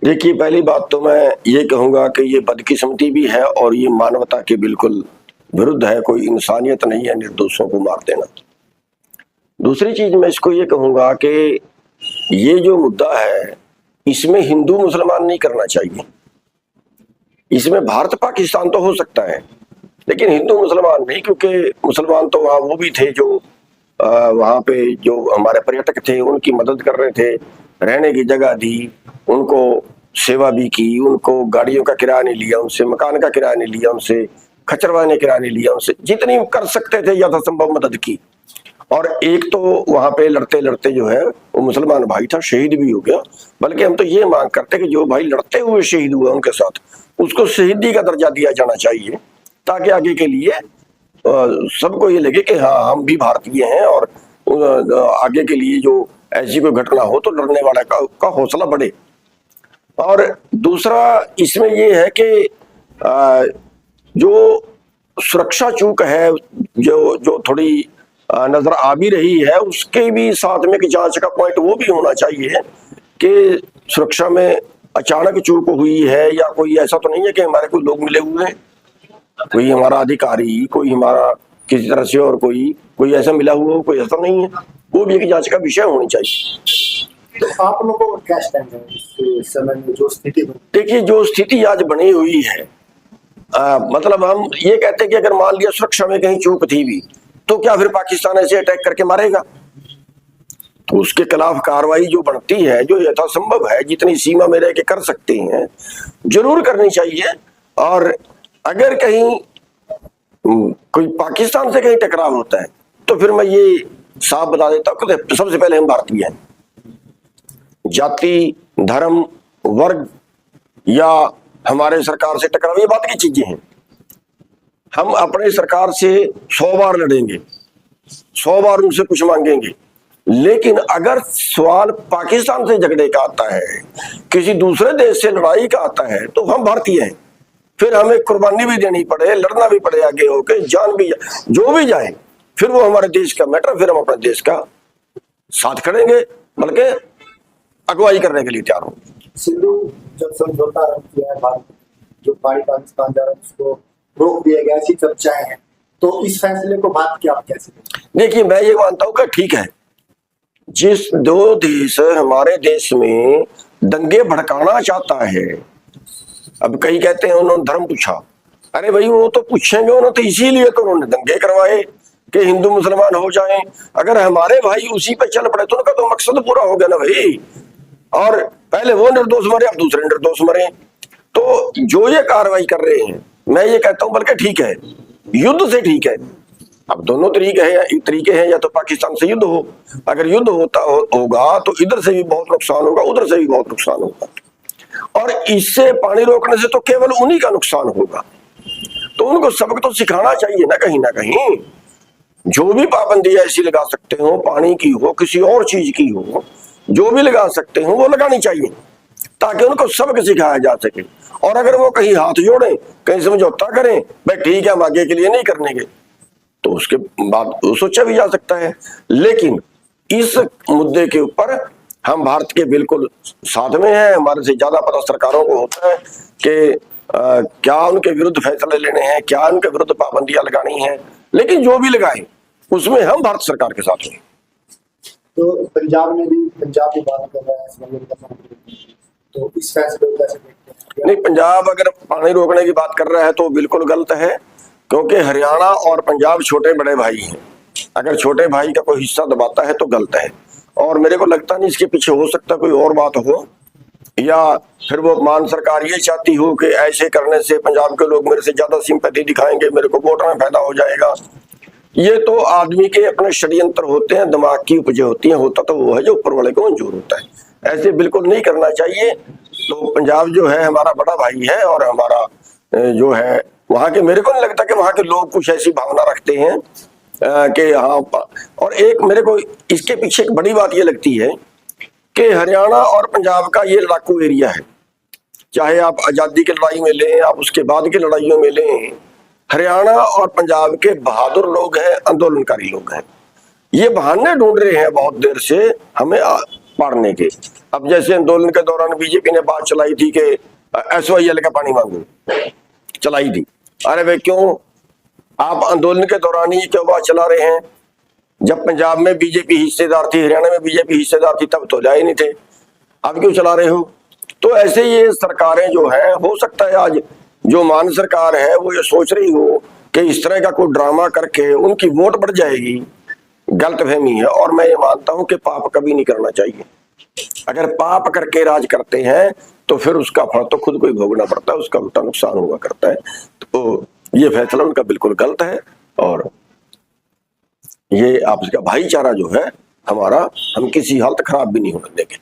देखिए, पहली बात तो मैं ये कहूंगा कि ये बदकिस्मती भी है और ये मानवता के बिल्कुल विरुद्ध है। कोई इंसानियत नहीं है निर्दोषों को मार देना। दूसरी चीज मैं इसको ये कहूंगा कि ये जो मुद्दा है इसमें हिंदू मुसलमान नहीं करना चाहिए। इसमें भारत पाकिस्तान तो हो सकता है लेकिन हिंदू मुसलमान नहीं, क्योंकि मुसलमान तो वहाँ वो भी थे जो वहाँ पे जो हमारे पर्यटक थे उनकी मदद कर रहे थे, रहने की जगह दी, उनको सेवा भी की, उनको गाड़ियों का किराया नहीं लिया उनसे, मकान का किराया नहीं लिया उनसे, खचरवाने किराया नहीं लिया उनसे, जितनी कर सकते थे यथासंभव मदद की। और एक तो वहां पे लड़ते लड़ते जो है वो मुसलमान भाई था, शहीद भी हो गया। बल्कि हम तो ये मांग करते कि जो भाई लड़ते हुए शहीद हुआ उनके साथ उसको शहीदी का दर्जा दिया जाना चाहिए, ताकि आगे के लिए सबको ये लगे कि हाँ हम भी भारतीय हैं और आगे के लिए जो ऐसी कोई घटना हो तो लड़ने वाला का हौसला बढ़े। और दूसरा इसमें ये है कि जो सुरक्षा चूक है जो थोड़ी नजर आ भी रही है, उसके भी साथ में कि जांच का पॉइंट वो भी होना चाहिए कि सुरक्षा में अचानक चूक हुई है या कोई ऐसा तो नहीं है कि हमारे कोई लोग मिले हुए हैं, कोई हमारा अधिकारी, कोई हमारा किसी तरह से और कोई ऐसा मिला हुआ हो, कोई ऐसा नहीं है। वो भी एक जांच का विषय होनी चाहिए। तो आप लोगों को क्या स्टैंड है इस समय में जो स्थिति? देखिए, जो स्थिति आज बनी हुई है, मतलब हम ये कहते हैं कि अगर मान लिया सुरक्षा में कहीं चूक थी भी तो क्या फिर पाकिस्तान ऐसे अटैक करके मारेगा? तो उसके खिलाफ कार्रवाई जो बनती है, जो यथासंभव है, जितनी सीमा में रह के कर सकते हैं जरूर करनी चाहिए। और अगर कहीं कोई पाकिस्तान से कहीं टकराव होता है तो फिर मैं ये साफ बता देता हूँ कि सबसे पहले हम भारतीय हैं। जाति, धर्म, वर्ग या हमारे सरकार से टकराव ये बात की चीजें हैं। हम अपने सरकार से 100 बार लड़ेंगे, 100 बार उनसे कुछ मांगेंगे, लेकिन अगर सवाल पाकिस्तान से झगड़े का आता है, किसी दूसरे देश से लड़ाई का आता है, तो हम भारतीय हैं। फिर हमें कुर्बानी भी देनी पड़े, लड़ना भी पड़े, आगे होके जान भी जो भी जाए, फिर वो हमारे देश का मैटर, फिर हम अपने देश का साथ खड़ेंगे, बल्कि अगुवाई करने के लिए तैयार होंगे। सिंधु जब समझौता किया है भारत, जो पाकिस्तान जा रहा है उसको रोक दिया गया, ऐसी चर्चाएं हैं, तो इस फैसले को भारत की आप कैसे देखते? देखिए, मैं ये मानता हूं कि ठीक है, जिस दो देश हमारे देश में दंगे भड़काना चाहता है, अब कई कहते हैं उन्होंने धर्म पूछा, अरे भाई वो तो पूछेंगे, उन्होंने तो इसीलिए तो उन्होंने दंगे करवाए कि हिंदू मुसलमान हो जाएं। अगर हमारे भाई उसी पे चल पड़े तो उनका तो मकसद पूरा हो गया ना भाई। और पहले वो निर्दोष मरे, अब दूसरे निर्दोष मरे। तो जो ये कार्रवाई कर रहे हैं, मैं ये कहता हूं बल्कि ठीक है, युद्ध से ठीक है। अब दोनों तरीके हैं, या तो पाकिस्तान से युद्ध हो, अगर युद्ध होगा तो इधर से भी बहुत नुकसान होगा, उधर से भी बहुत नुकसान होगा, और इससे पानी रोकने से तो केवल उन्हीं का नुकसान होगा। तो उनको सबक तो सिखाना चाहिए ना कहीं। जो भी पाबंदी ऐसी लगा सकते हो, पानी की हो, किसी और चीज की हो, जो भी लगा सकते हो वो लगानी चाहिए, ताकि उनको सबक सिखाया जा सके। और अगर वो कहीं हाथ जोड़े, कहीं समझौता करें, भाई ठीक है हम आगे के लिए नहीं करने के, तो उसके बाद सोचा भी जा सकता है। लेकिन इस मुद्दे के ऊपर हम भारत के बिल्कुल साथ में हैं। हमारे से ज्यादा पता सरकारों को होता है कि क्या उनके विरुद्ध फैसले लेने हैं, क्या उनके विरुद्ध पाबंदियां लगानी है, लेकिन जो भी लगाए उसमें हम भारत सरकार के साथ हैं। तो पंजाब भी बात कर रहा है, तो इस फैसले को कैसे देखते हैं? नहीं, पंजाब अगर पानी रोकने की बात कर रहा है तो बिल्कुल गलत है, क्योंकि हरियाणा और पंजाब छोटे बड़े भाई हैं। अगर छोटे भाई का कोई हिस्सा दबाता है तो गलत है, और मेरे को लगता नहीं इसके पीछे हो सकता कोई और बात हो, या फिर वो मान सरकार ये चाहती हो कि ऐसे करने से पंजाब के लोग मेरे से ज्यादा सिंपैथी दिखाएंगे, मेरे को वोट में फायदा हो जाएगा। ये तो आदमी के अपने षड्यंत्र होते हैं, दिमाग की उपजें होती हैं, होता तो वो है जो ऊपर वाले को मंजूर होता है। ऐसे बिल्कुल नहीं करना चाहिए। तो पंजाब जो है हमारा बड़ा भाई है, और हमारा जो है वहां के, मेरे को नहीं लगता कि वहां के लोग कुछ ऐसी भावना रखते हैं कि हाँ। और एक मेरे को इसके पीछे एक बड़ी बात ये लगती है कि हरियाणा और पंजाब का ये लड़ाकू एरिया है। चाहे आप आजादी की लड़ाई में लें, आप उसके बाद की लड़ाइयों में लें, हरियाणा और पंजाब के बहादुर लोग हैं, आंदोलनकारी लोग हैं। ये बहाने ढूंढ रहे हैं बहुत देर से हमें पाड़ने के। अब जैसे आंदोलन के दौरान बीजेपी ने बात चलाई थी कि SYL का पानी मांगो, चलाई थी। अरे भाई क्यों आप आंदोलन के दौरान ही क्यों बात चला रहे हैं? जब पंजाब में बीजेपी हिस्सेदार थी, हरियाणा में बीजेपी हिस्सेदार थी, तब तो लाए नहीं थे, अब क्यों चला रहे हो? तो ऐसे ये सरकारें जो है, हो सकता है आज जो मान सरकार है वो ये सोच रही हो कि इस तरह का कोई ड्रामा करके उनकी वोट बढ़ जाएगी। गलतफहमी है। और मैं ये मानता हूं कि पाप कभी नहीं करना चाहिए। अगर पाप करके राज करते हैं तो फिर उसका फल तो खुद को ही भोगना पड़ता है, उसका उल्टा नुकसान हुआ करता है। तो ये फैसला उनका बिल्कुल गलत है। और ये आपस का भाईचारा जो है हमारा, हम किसी हालत खराब भी नहीं होने देंगे।